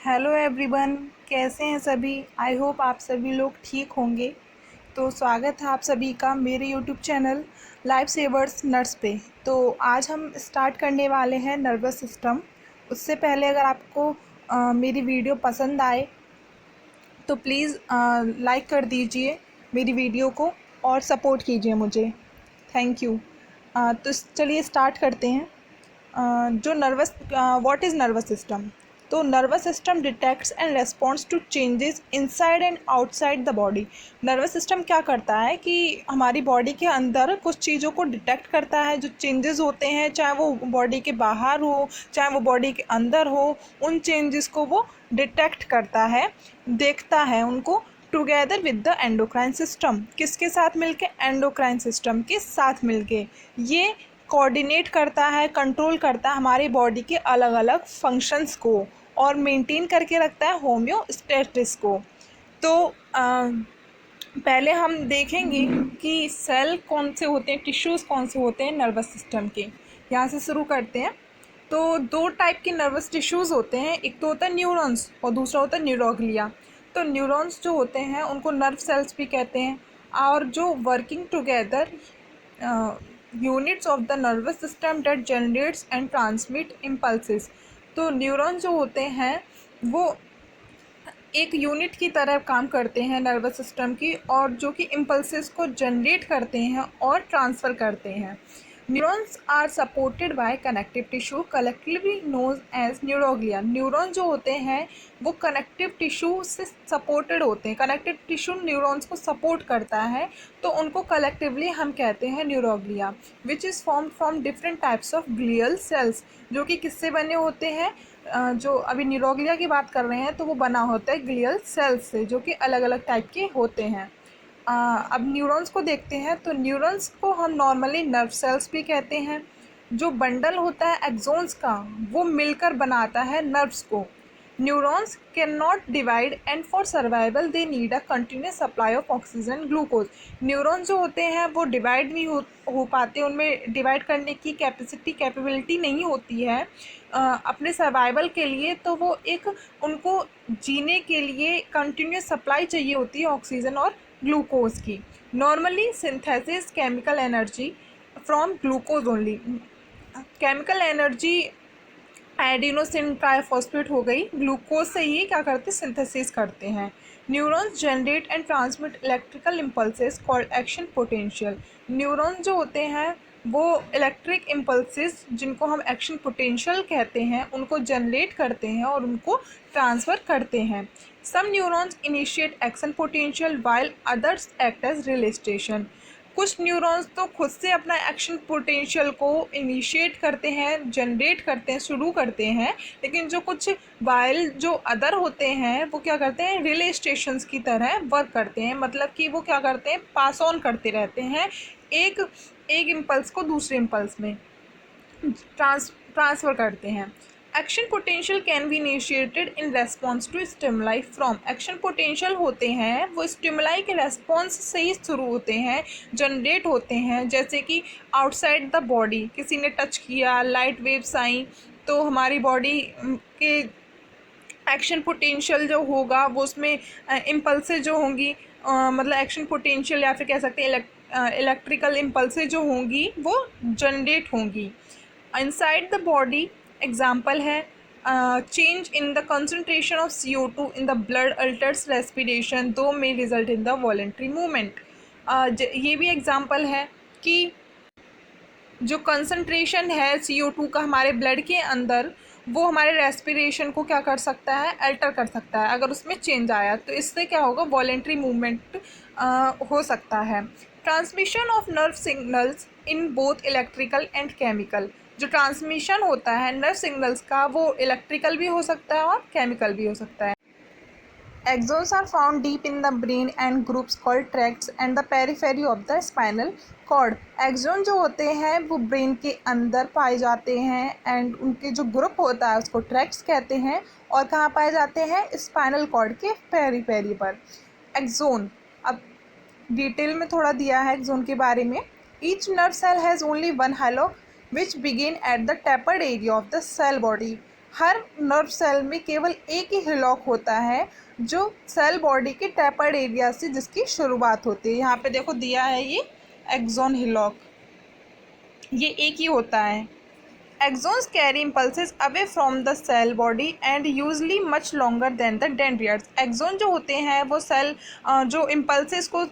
Hello everyone, कैसे हैं सभी। आई होप आप सभी लोग ठीक होंगे। तो स्वागत है आप सभी का मेरे यूट्यूब चैनल लाइफ सेवर्स नर्स पे। तो आज हम स्टार्ट करने वाले हैं नर्वस सिस्टम। उससे पहले अगर आपको मेरी वीडियो पसंद आए तो प्लीज़ लाइक कर दीजिए मेरी वीडियो को और सपोर्ट कीजिए मुझे। Thank you. तो चलिए स्टार्ट करते हैं। जो nervous what is nervous system. तो nervous system detects and responds to changes inside and outside the body. Nervous system क्या करता है कि हमारी बॉडी के अंदर कुछ चीज़ों को डिटेक्ट करता है, जो चेंजेस होते हैं, चाहे वो बॉडी के बाहर हो चाहे वो बॉडी के अंदर हो, उन चेंजेस को वो डिटेक्ट करता है, देखता है उनको together with the endocrine system. किसके साथ मिलके? एंडोक्राइन सिस्टम के साथ मिलके ये कोऑर्डिनेट करता है, कंट्रोल करता है हमारी बॉडी के अलग अलग फंक्शंस को और मेंटेन करके रखता है होम्योस्टेसिस को। तो पहले हम देखेंगे कि सेल कौन से होते हैं, टिश्यूज़ कौन से होते हैं नर्वस सिस्टम के। यहाँ से शुरू करते हैं। तो दो टाइप के नर्वस टिश्यूज़ होते हैं, एक तो होता है न्यूरॉन्स और दूसरा होता है न्यूरोग्लिया। तो न्यूरॉन्स जो होते हैं उनको नर्व सेल्स भी कहते हैं, और जो working together units of the nervous system that generates and transmit impulses. तो न्यूरॉन जो होते हैं वो एक यूनिट की तरह काम करते हैं नर्वस सिस्टम की, और जो कि इम्पल्सेस को जनरेट करते हैं और ट्रांसफ़र करते हैं। Neurons are supported by connective tissue collectively known as neuroglia. Neuron जो होते हैं वो कनेक्टिव टिश्यू से सपोर्टेड होते हैं, कनेक्टिव टिश्यू न्यूरॉन्स को सपोर्ट करता है, तो उनको कलेक्टिवली हम कहते हैं neuroglia, which is formed from different types of glial cells. जो कि किससे बने होते हैं? जो अभी न्यूरोग्लिया की बात कर रहे हैं तो वो बना होता है ग्लियल सेल्स से, जो कि अलग अलग टाइप के होते हैं। अब न्यूरॉन्स को देखते हैं। तो न्यूरॉन्स को हम नॉर्मली नर्व सेल्स भी कहते हैं। जो बंडल होता है एक्सोन्स का वो मिलकर बनाता है नर्व्स को। Neurons can not divide and for survival they need a continuous supply of oxygen glucose. Neurons जो होते हैं वो डिवाइड नहीं हो पाते, उनमें डिवाइड करने की कैपेबिलिटी नहीं होती है अपने सर्वाइवल के लिए। तो वो एक उनको जीने के लिए कंटिन्यूस सप्लाई चाहिए होती है ऑक्सीजन और ग्लूकोज की। Normally synthesis chemical energy from glucose only. Chemical energy adenosine triphosphate हो गई, ग्लूकोज से ही क्या करते हैं? सिंथेसिस करते हैं। Neurons generate and transmit electrical impulses called action potential. Neurons जो होते हैं वो इलेक्ट्रिक इम्पल्सेस, जिनको हम एक्शन पोटेंशियल कहते हैं, उनको जनरेट करते हैं और उनको ट्रांसफ़र करते हैं। Some neurons initiate action potential while others act as relay station. कुछ न्यूरॉन्स तो खुद से अपना एक्शन पोटेंशियल को इनिशिएट करते हैं, जनरेट करते हैं, शुरू करते हैं, लेकिन जो कुछ वाइल जो अदर होते हैं वो क्या करते हैं? रिले स्टेशंस की तरह वर्क करते हैं। मतलब कि वो क्या करते हैं? पास ऑन करते रहते हैं एक एक इम्पल्स को दूसरे इम्पल्स में ट्रांसफ़र करते हैं। Action potential can be initiated in response to stimuli from. Action potential होते हैं वो स्टिमुलाई के रेस्पॉन्स से ही शुरू होते हैं, जनरेट होते हैं। जैसे कि आउटसाइड द बॉडी किसी ने टच किया, लाइट वेव्स आई, तो हमारी बॉडी के एक्शन पोटेंशियल जो होगा वो उसमें इम्पल्सेस जो होंगी, मतलब एक्शन पोटेंशियल या फिर कह सकते हैं इलेक्ट्रिकल इम्पल्सेस जो होंगी वो जनरेट होंगी इनसाइड द बॉडी। एग्जाम्पल है change in the concentration of CO2 in the blood alters respiration though may result in the voluntary movement. ये भी एग्जाम्पल है कि जो कंसनट्रेशन है CO2 का हमारे ब्लड के अंदर, वो हमारे रेस्पिरेशन को क्या कर सकता है? अल्टर कर सकता है। अगर उसमें चेंज आया तो इससे क्या होगा? वॉलेंट्री मूवमेंट हो सकता है। Transmission of nerve signals in both electrical and chemical. जो ट्रांसमिशन होता है नर्व सिग्नल्स का वो इलेक्ट्रिकल भी हो सकता है और केमिकल भी हो सकता है। Axons are found deep in the brain and groups called tracts and the periphery of the spinal cord. Axon जो होते हैं वो ब्रेन के अंदर पाए जाते हैं एंड उनके जो ग्रुप होता है उसको ट्रैक्ट्स कहते हैं, और कहाँ पाए जाते हैं? स्पाइनल कॉर्ड के पेरीफेरी पर। एक्सोन, अब डिटेल में थोड़ा दिया है एक्सोन के बारे में। Each nerve cell has only one hillock which begin at the tapered area of the cell body. हर नर्व सेल में केवल एक ही हिलॉक होता है जो सेल बॉडी के टैपर्ड एरिया से जिसकी शुरुआत होती है। यहाँ पे देखो दिया है ये एक्सॉन हिलॉक, ये एक ही होता है। Axons carry impulses away from the cell body and usually much longer than the dendrites. Axon जो होते हैं वो सेल जो impulses को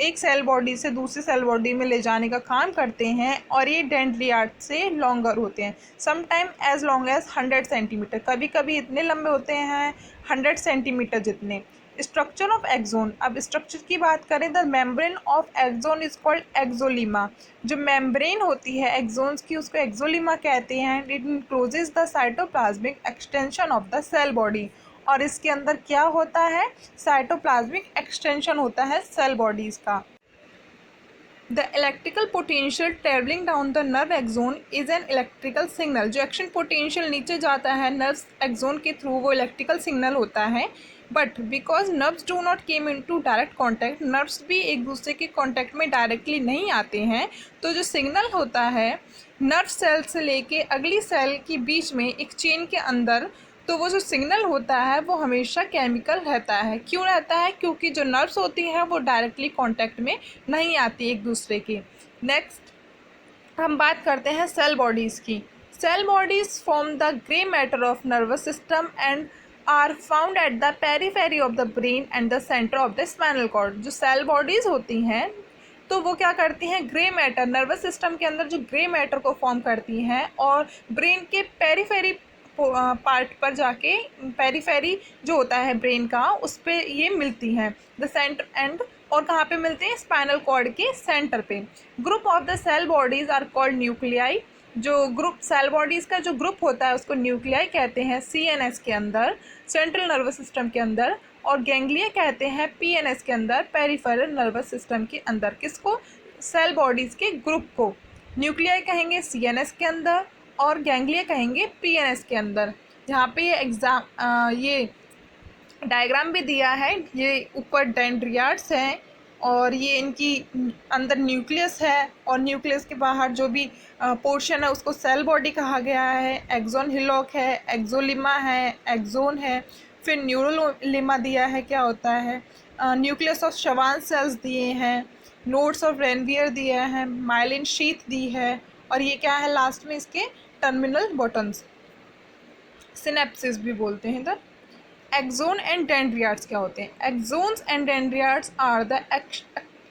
एक सेल बॉडी से दूसरी सेल बॉडी में ले जाने का काम करते हैं और ये डेंड्रियाट से लॉन्गर होते हैं, sometime as long as 100 centimetre, कभी कभी इतने लंबे होते हैं 100 सेंटीमीटर जितने। स्ट्रक्चर ऑफ एक्सोन, अब स्ट्रक्चर की बात करें, the membrane of axon is called axolemma. जो मेम्ब्रेन होती है एक्सोन्स की उसको एक्सोलीमा कहते हैं। It encloses the cytoplasmic extension of the cell body, और इसके अंदर क्या होता है, साइटोप्लाज्मिक एक्सटेंशन होता है सेल बॉडीज़ का। The electrical potential travelling down the nerve axon is an electrical signal. जो एक्शन पोटेंशियल नीचे जाता है नर्व एक्सोन के थ्रू वो इलेक्ट्रिकल सिग्नल होता है। But because nerves do not came in to direct contact, nerves भी एक दूसरे के कॉन्टैक्ट में डायरेक्टली नहीं आते हैं, तो जो सिग्नल होता है नर्व सेल से लेके अगली सेल के बीच में एक चेन के अंदर, तो वो जो सिग्नल होता है वो हमेशा केमिकल रहता है। क्यों रहता है, क्योंकि जो नर्व्स होती हैं वो डायरेक्टली कॉन्टैक्ट में नहीं आती एक दूसरे के। नेक्स्ट हम बात करते हैं सेल बॉडीज़ की। Cell bodies form the grey matter of nervous system and are found at the periphery of the brain and the centre of the spinal cord. जो सेल बॉडीज़ होती हैं तो वो क्या करती हैं, ग्रे मैटर, नर्वस सिस्टम के अंदर जो ग्रे मैटर को फॉर्म करती हैं और ब्रेन के पेरीफेरी पार्ट पर जाके, पेरीफेरी जो होता है ब्रेन का उस पे ये मिलती हैं, द सेंटर एंड, और कहाँ पे मिलते हैं, स्पाइनल कॉर्ड के सेंटर पे। Group of the cell bodies are called nuclei. जो ग्रुप सेल बॉडीज़ का जो ग्रुप होता है उसको न्यूक्लियाई कहते हैं सीएनएस के अंदर, सेंट्रल नर्वस सिस्टम के अंदर, और गैंग्लिया कहते हैं पीएनएस के अंदर, पेरिफेरल नर्वस सिस्टम के अंदर। किसको, सेल बॉडीज़ के ग्रुप को न्यूक्लियाई कहेंगे सीएनएस के अंदर और गैंग्लिया कहेंगे पीएनएस के अंदर। यहाँ पे ये डायग्राम भी दिया है, ये ऊपर डेंड्रियाट्स हैं और ये इनकी अंदर न्यूक्लियस है, और न्यूक्लियस के बाहर जो भी पोर्शन है उसको सेल बॉडी कहा गया है। एक्सॉन हिलॉक है, एक्सोलिमा है, एक्सोन है, फिर न्यूरोलिमा दिया है क्या होता है, न्यूक्लियस ऑफ शवान सेल्स दिए हैं, नोड्स ऑफ रेनवियर दिए हैं, माइलिन शीथ दी है, और ये क्या है लास्ट में इसके टर्मिनल बॉटम्स, सिनेप्सिस भी बोलते हैं इधर। एक्सोन एंड डेंड्रियाट्स क्या होते हैं, axons and dendrites are the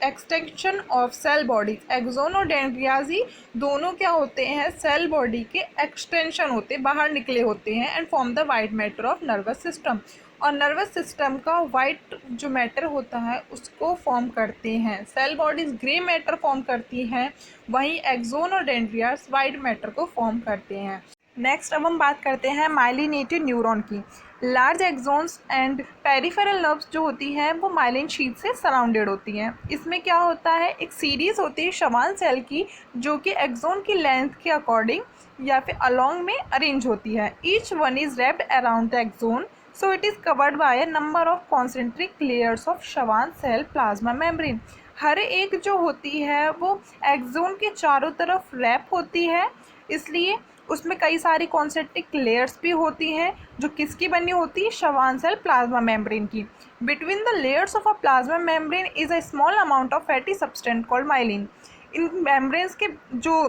extension of cell body. Axon और डेंड्रियाज ही दोनों क्या होते हैं, सेल बॉडी के एक्सटेंशन होते हैं, बाहर निकले होते हैं, and form the white matter of nervous system. और नर्वस सिस्टम का वाइट जो मैटर होता है उसको फॉर्म करते हैं। Cell bodies grey matter form करती हैं, वहीं एक्सोन और डेंड्रियाट्स वाइट मैटर को फॉर्म करते हैं। नेक्स्ट अब हम बात करते हैं माइलिनेटेड न्यूरॉन की। Large axons and peripheral nerves जो होती हैं वो माइलिन शीट से सराउंडेड होती हैं। इसमें क्या होता है, एक सीरीज़ होती है शवान सेल की जो कि एक्सोन की लेंथ के अकॉर्डिंग या फिर अलोंग में अरेंज होती है। Each one is wrapped around the axon, so it is covered by a number of concentric layers of Schwann cell plasma membrane. हर एक जो होती है वो एक्सोन के चारों तरफ रैप होती है, इसलिए उसमें कई सारी कॉन्सेंट्रिक लेयर्स भी होती हैं जो किसकी बनी होती है, शवान सेल प्लाज्मा मेम्ब्रेन की। Between the layers of a plasma membrane is a small amount of fatty substance called myelin. In membranes के जो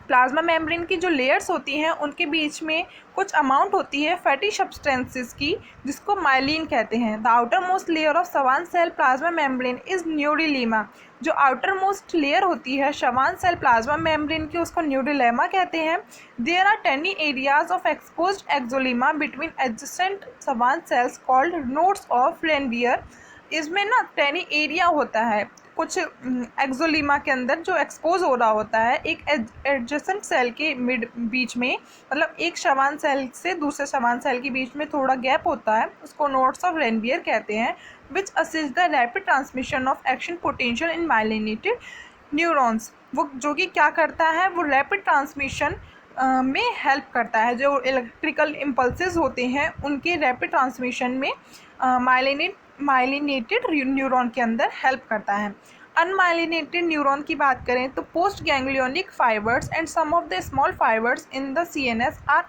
प्लाज्मा मेम्ब्रेन की जो लेयर्स होती हैं उनके बीच में कुछ अमाउंट होती है फैटी सब्सटेंसेस की जिसको माइलिन कहते हैं। The outermost layer of Schwann cell plasma membrane is neurilemma. जो आउटर मोस्ट लेयर होती है शवान सेल प्लाज्मा मेम्ब्रेन की उसको न्यूरोलेमा कहते हैं। There are tiny areas of exposed axolemma between adjacent Schwann cells called nodes of Ranvier. इसमें ना Teni area होता है कुछ एक्सोलिमा के अंदर जो एक्सपोज हो रहा होता है एक एडजेसेंट सेल के बीच में, मतलब एक शवान सेल से दूसरे शवान सेल के बीच में थोड़ा गैप होता है, उसको नोड्स ऑफ रेनवियर कहते हैं। Which assist the rapid transmission of action potential in myelinated neurons. वो जो कि क्या करता है, वो रैपिड ट्रांसमिशन में हेल्प करता है। जो इलेक्ट्रिकल इम्पल्सेस होते हैं उनके रैपिड ट्रांसमिशन में माइलिनेटेड न्यूरॉन के अंदर हेल्प करता है। अनमाइलिनेटेड न्यूरॉन की बात करें तो postganglionic fibres and some of the small fibres in the CNS are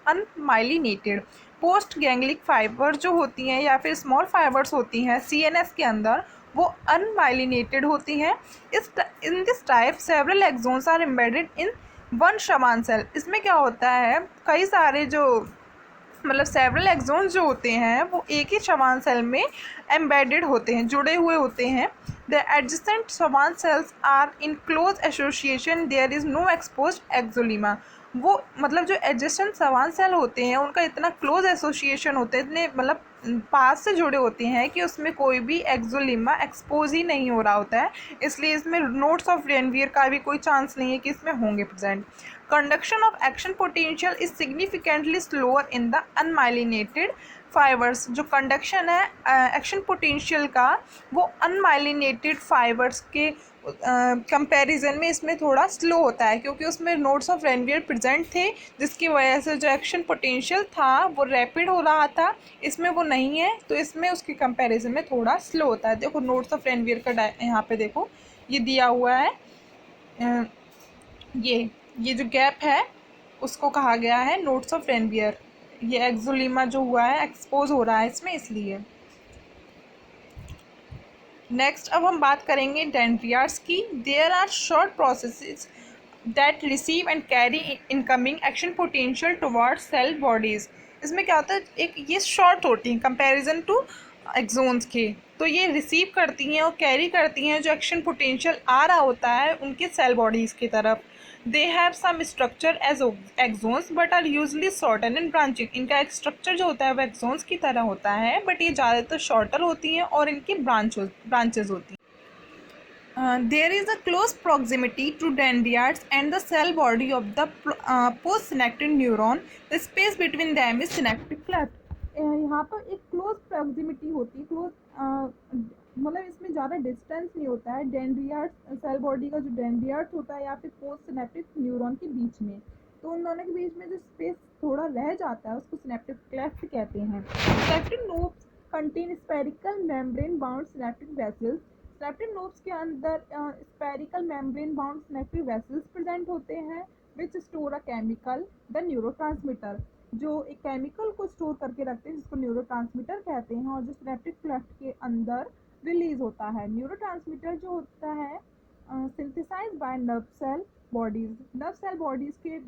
unmyelinated. Postganglionic fibre जो होती हैं या फिर स्मॉल फाइबर्स होती हैं CNS के अंदर, वो अनमाइलिनेटेड होती हैं। In this type several axons are embedded in one Schwann cell. इसमें क्या होता है, कई सारे जो मतलब सेवरल एक्सोन्स जो होते हैं वो एक ही समान सेल में एम्बेडेड होते हैं, जुड़े हुए होते हैं। The adjacent Schwann cells are in close association, there is no exposed axolemma. वो मतलब जो एडजेसेंट समान सेल होते हैं उनका इतना क्लोज एसोसिएशन होता है, इतने मतलब पास से जुड़े होते हैं कि उसमें कोई भी एक्सोलीमा एक्सपोज ही नहीं हो रहा होता है, इसलिए इसमें नोड्स ऑफ रेनवियर का भी कोई चांस नहीं है कि इसमें होंगे present. Conduction of action potential is significantly slower in the unmyelinated fibres. जो कंडक्शन है एक्शन पोटेंशियल का, वो अनमाइलिनेटेड फाइबर्स के कंपैरिजन में इसमें थोड़ा स्लो होता है, क्योंकि उसमें नोड्स ऑफ रेनवियर प्रेजेंट थे, जिसकी वजह से जो एक्शन पोटेंशियल था वो रैपिड हो रहा था। इसमें वो नहीं है, तो इसमें उसके कंपैरिजन में थोड़ा स्लो होता है। देखो नोड्स ऑफ रेनवियर का यहाँ पे देखो ये दिया हुआ है, ये जो गैप है उसको कहा गया है नोड्स ऑफ रेनवियर। ये एक्सोलीमा जो हुआ है एक्सपोज हो रहा है इसमें, इसलिए। नेक्स्ट अब हम बात करेंगे डेंड्रियाट्स की। There are short processes that receive and carry incoming action potential towards cell bodies. इसमें क्या होता है, एक ये शॉर्ट होती हैं कंपैरिजन टू एक्सोन्स के, तो ये रिसीव करती हैं और कैरी करती हैं जो एक्शन पोटेंशियल आ रहा होता है उनके सेल बॉडीज़ की तरफ। They have same structure as axons but are usually shorter and branching. इनका एक स्ट्रक्चर जो होता है वो एक्सोन्स की तरह होता है, बट ये ज़्यादातर शॉर्टर होती हैं और इनकी ब्रांचेज होती हैं। There is a close proximity to dendrites and the cell body of the postsynaptic neuron. The space between them is synaptic cleft. यहाँ पर एक क्लोज प्रॉक्सिमिटी होती है, क्लोज मतलब इसमें ज़्यादा डिस्टेंस नहीं होता है डेंड्रियाट्स सेल बॉडी का, जो डेंड्रियाट्स होता है या फिर पोस्ट सिनेप्टिक न्यूरॉन के बीच में, तो उन दोनों के बीच में जो स्पेस थोड़ा रह जाता है उसको सिनेप्टिक क्लेफ्ट कहते हैं। Synaptic knobs contain spherical membrane bound synaptic vessels. Synaptic knobs के अंदर spherical membrane bound synaptic vessels present होते हैं विच store a chemical the neurotransmitter, जो एक केमिकल को स्टोर करके रखते हैं जिसको न्यूरोट्रांसमीटर कहते हैं, और जो सिनेप्टिक क्लेफ्ट के अंदर रिलीज होता है। न्यूरोट्रांसमीटर जो होता है synthesise by nerve cell bodies. Nerve cell bodies के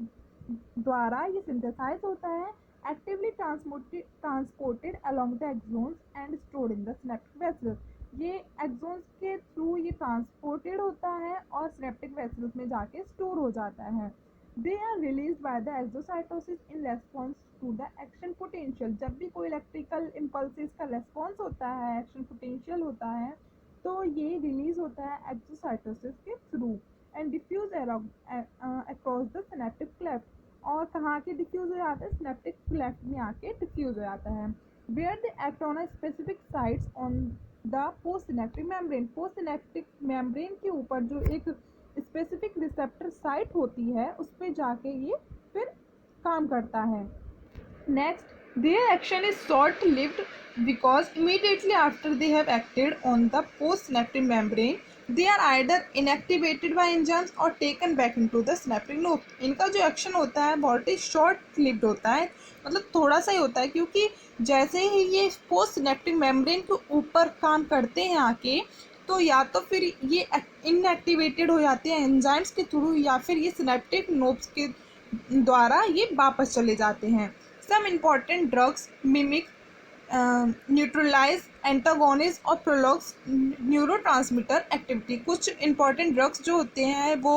द्वारा ये सिंथेसाइज होता है, actively transported along the axons and stored in the synaptic vessels. ये एक्सोन्स के थ्रू ये ट्रांसपोर्टेड होता है और सिनेप्टिक वेसल्स में जाके स्टोर हो जाता है। They are release by the exocytosis in response to the action potential. जब भी कोई इलेक्ट्रिकल इम्पल्सिस का रेस्पॉन्स होता है, एक्शन पोटेंशियल होता है, तो ये रिलीज होता है एक्सोसाइटोसिस के through and diffuse across the synaptic cleft. और कहाँ के डिफ्यूज हो जाता है, सिनेप्टिक क्लेफ्ट में आके डिफ्यूज हो जाता है। Where they act on a specific sites on the post synaptic membrane. Post synaptic membrane के ऊपर जो एक स्पेसिफिक रिसेप्टर साइट होती है उस पर जाके ये फिर काम करता है। Next, their action is short-lived because immediately after they have acted on the postsynaptic membrane, they are either inactivated by enzymes or taken back into the synaptic loop. इनका जो एक्शन होता है बहुत ही शॉर्ट लिव्ड होता है, मतलब थोड़ा सा ही होता है, क्योंकि जैसे ही ये पोस्ट सिनेप्टिक मेम्ब्रेन के ऊपर काम करते हैं आके, तो या तो फिर ये इनएक्टिवेटेड हो जाते हैं एंजाइम्स के थ्रू, या फिर ये सिनेप्टिक नोब्स के द्वारा ये वापस चले जाते हैं। Some important drugs mimic, neutralize, antagonize और prologues neurotransmitter activity। कुछ important drugs जो होते हैं वो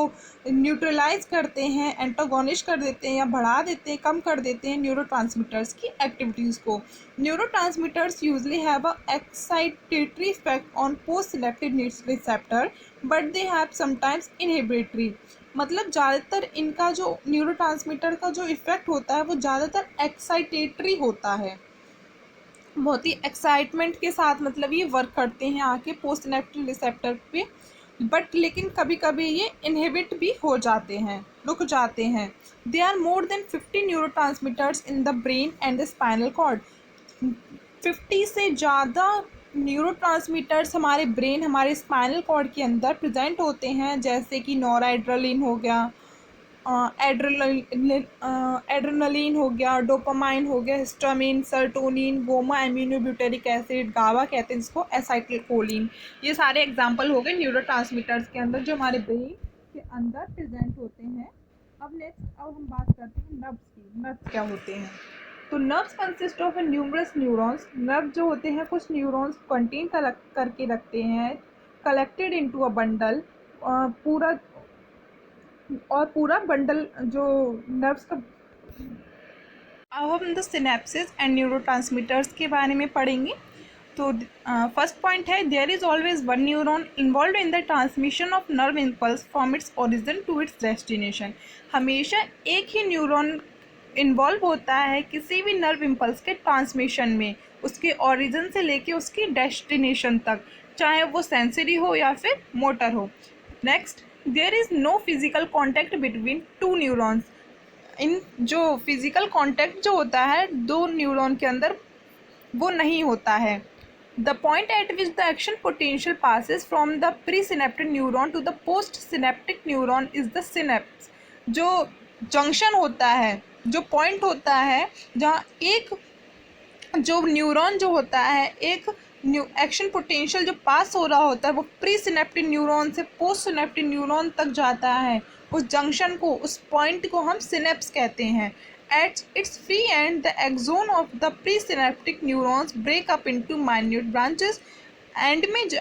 न्यूट्रलाइज करते हैं, एंटागोनिश कर देते हैं या बढ़ा देते हैं, कम कर देते हैं न्यूरोट्रांसमीटर्स की एक्टिविटीज़ को। Neurotransmitters usually have a excitatory effect on post synaptic receptor but they have sometimes inhibitory. मतलब ज़्यादातर इनका जो न्यूरोट्रांसमीटर का जो इफ़ेक्ट होता है वो ज़्यादातर एक्साइटेटरी होता है, बहुत ही एक्साइटमेंट के साथ मतलब ये वर्क करते हैं आके पोस्ट सिनेप्टिक रिसेप्टर पे, बट लेकिन कभी कभी ये इनहिबिट भी हो जाते हैं, रुक जाते हैं। They are more than 50 neurotransmitters in the brain and the spinal cord. 50 से ज़्यादा न्यूरोट्रांसमीटर्स हमारे ब्रेन, हमारे स्पाइनल कॉर्ड के अंदर प्रेजेंट होते हैं, जैसे कि नॉरएड्रेनालिन हो गया, एड्रेनलिन हो गया, डोपामाइन हो गया, हिस्टामिन, सर्टोनिन, गोमा एमिनोब्यूटेरिक एसिड, गावा कहते हैं जिसको, एसाइटिलकोलिन। ये सारे एग्जांपल हो गए न्यूरोट्रांसमीटर्स के अंदर जो हमारे ब्रेन के अंदर प्रेजेंट होते हैं। अब हम बात करते हैं नर्व्स की। नर्व्स क्या होते हैं? तो nerves consist of numerous neurons. Nerve जो होते हैं कुछ न्यूरॉन्स कंटेन करके रखते हैं, कलेक्टेड इनटू अ बंडल। पूरा बंडल जो नर्व्स का। अब हम द सिनेप्सिस एंड न्यूरोट्रांसमीटर्स के बारे में पढ़ेंगे। तो फर्स्ट पॉइंट है, there is always one neuron involve in the transmission of nerve impulse from its origin to its destination. हमेशा एक ही न्यूरॉन इन्वॉल्व होता है किसी भी नर्व इम्पल्स के ट्रांसमिशन में, उसके ओरिजिन से लेके उसकी डेस्टिनेशन तक, चाहे वो सेंसरी हो या फिर मोटर हो। Next, there is no physical contact between two neurons. इन जो फिजिकल कॉन्टैक्ट जो होता है दो न्यूरॉन के अंदर, वो नहीं होता है। The point at which the action potential passes from the pre synaptic neuron to the post synaptic neuron is the synapse. जो जंक्शन होता है, जो पॉइंट होता है जहाँ एक जो न्यूरॉन जो होता है, एक एक्शन पोटेंशियल जो पास हो रहा होता है, वो प्री सिनेप्टिक न्यूरॉन से पोस्ट सिनेप्टिक न्यूरॉन तक जाता है। उस जंक्शन को, उस पॉइंट को हम सिनेप्स कहते हैं। At its free end the axon of the pre synaptic neurons break up into minute branches. End में जो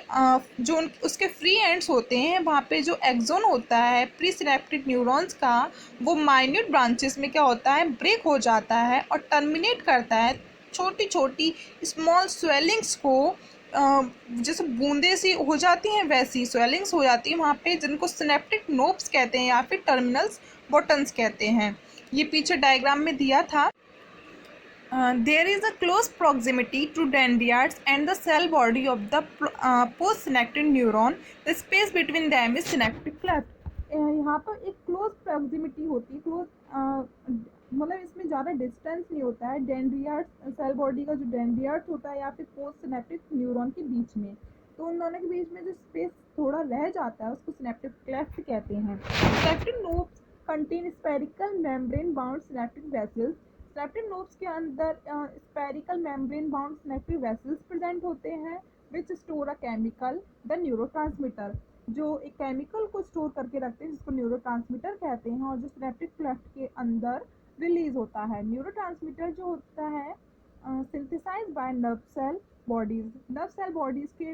उसके फ्री एंड्स होते हैं, वहाँ पे जो एक्सोन होता है प्री सिनेप्टिक न्यूरॉन्स का, वो माइन्यूट ब्रांचेस में क्या होता है, ब्रेक हो जाता है और टर्मिनेट करता है छोटी छोटी स्मॉल स्वेलिंग्स को। जैसे बूंदे सी हो जाती हैं वैसी स्वेलिंग्स हो जाती हैं वहाँ पे, जिनको सिनेप्टिक नोब्स कहते हैं या फिर टर्मिनल्स बटन्स कहते हैं। ये पीछे डायग्राम में दिया था। There is a close proximity to dendrites and the cell body of the postsynaptic neuron. The space between them is synaptic cleft. यहाँ पर एक क्लोज प्रॉक्सिमिटी होती है। मतलब इसमें ज़्यादा डिस्टेंस नहीं होता है डेंड्रियाट्स, सेल बॉडी का जो डेंड्रियाट्स होता है या फिर पोस्ट सिनेप्टिक न्यूरॉन के बीच में, तो उन दोनों के बीच में जो स्पेस थोड़ा रह जाता है उसको सिनेप्टिक क्लेफ्ट कहते हैं। Synaptic knobs contain spherical membrane bound synaptic vessels. Synaptic knobs के अंदर spherical membrane bound synaptic vessels present होते हैं विच store a chemical, the neurotransmitter. जो एक केमिकल को स्टोर करके रखते हैं जिसको न्यूरोट्रांसमीटर कहते हैं, और जो सिनेप्टिक क्लेफ्ट के अंदर रिलीज होता है। न्यूरोट्रांसमीटर जो होता है synthesise by nerve cell bodies. Nerve cell bodies के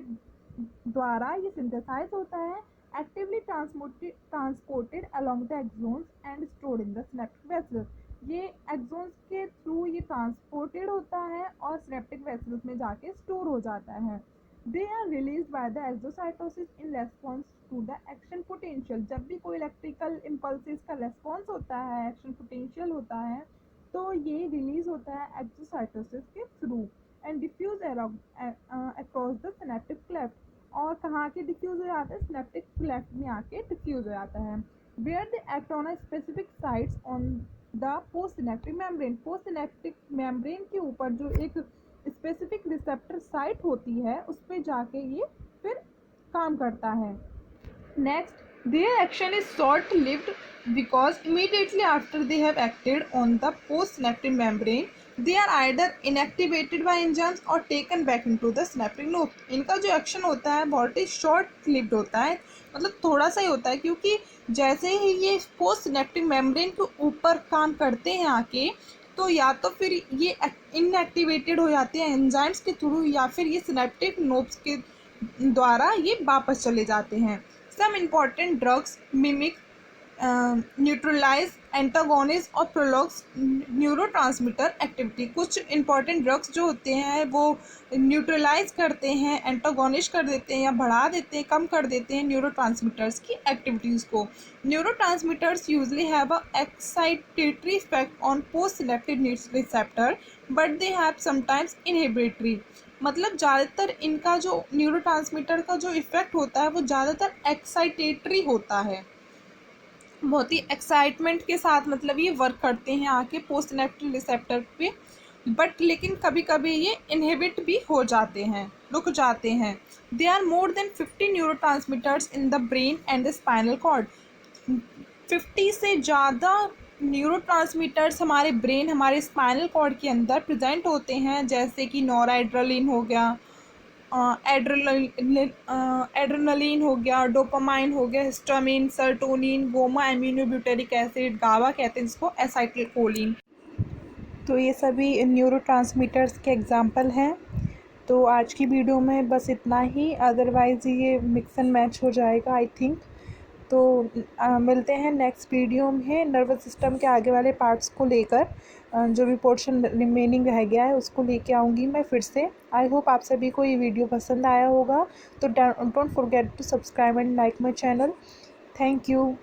द्वारा ये सिंथेसाइज होता है, actively transported along the axons and stored in the synaptic vessels. ये एक्सोन्स के थ्रू ये ट्रांसपोर्टेड होता है और सिनेप्टिक वेसल्स में जाके स्टोर हो जाता है। They are release by the exocytosis in response to the action potential. जब भी कोई इलेक्ट्रिकल इम्पल्सिस का रेस्पॉन्स होता है, एक्शन पोटेंशियल होता है, तो ये रिलीज होता है एक्सोसाइटोसिस के through and diffuse across the synaptic cleft. और कहाँ के डिफ्यूज हो जाता है, सिनेप्टिक क्लेफ्ट में आके डिफ्यूज हो जाता है। Where they act on a specific sites on the post synaptic membrane. Post synaptic membrane के ऊपर जो एक स्पेसिफिक रिसेप्टर साइट होती है उस पर जाके ये फिर काम करता है। Next, their action is short-lived because immediately after they have acted on the postsynaptic membrane, they are either inactivated by enzymes or taken back into the synaptic node. इनका जो एक्शन होता है बहुत ही शॉर्ट लिव्ड होता है, मतलब थोड़ा सा ही होता है, क्योंकि जैसे ही ये पोस्ट सिनेप्टिक मेम्ब्रेन के ऊपर काम करते हैं आके, तो या तो फिर ये इनएक्टिवेटेड हो जाते हैं एंजाइम्स के थ्रू, या फिर ये सिनेप्टिक नोब्स के द्वारा ये वापस चले जाते हैं। Some important drugs mimic, neutralize, antagonize और prologues neurotransmitter activity। कुछ important drugs जो होते हैं वो न्यूट्रलाइज करते हैं, एंटागोनिश कर देते हैं या बढ़ा देते हैं, कम कर देते हैं न्यूरोट्रांसमीटर्स की एक्टिविटीज़ को। Neurotransmitters usually have a excitatory effect on post synaptic receptor but they have sometimes inhibitory. मतलब ज़्यादातर इनका जो न्यूरोट्रांसमीटर का जो इफ़ेक्ट होता है वो ज़्यादातर एक्साइटेटरी होता है, बहुत ही एक्साइटमेंट के साथ मतलब ये वर्क करते हैं आके पोस्ट सिनेप्टिक रिसेप्टर पे, बट लेकिन कभी कभी ये इनहिबिट भी हो जाते हैं, रुक जाते हैं। They are more than 50 neurotransmitters in the brain and the spinal cord. 50 से ज़्यादा न्यूरोट्रांसमीटर्स हमारे ब्रेन, हमारे स्पाइनल कॉर्ड के अंदर प्रेजेंट होते हैं, जैसे कि नोराड्रेनालिन हो गया, एड्रेनलिन हो गया, डोपामाइन हो गया, हिस्टामिन, सर्टोनिन, गोमा एमिनोब्यूटेरिक एसिड, गावा कहते हैं इसको, एसाइटिलकोलिन। तो ये सभी न्यूरोट्रांसमीटर्स के एग्जांपल हैं। तो आज की वीडियो में बस इतना ही, अदरवाइज़ ये मिक्स एंड मैच हो जाएगा आई थिंक। तो मिलते हैं नेक्स्ट वीडियो में नर्वस सिस्टम के आगे वाले पार्ट्स को लेकर। जो भी पोर्शन रिमेनिंग रह गया है उसको लेके आऊँगी मैं फिर से। आई होप आप सभी को ये वीडियो पसंद आया होगा। तो don't forget to subscribe and like my channel. Thank you.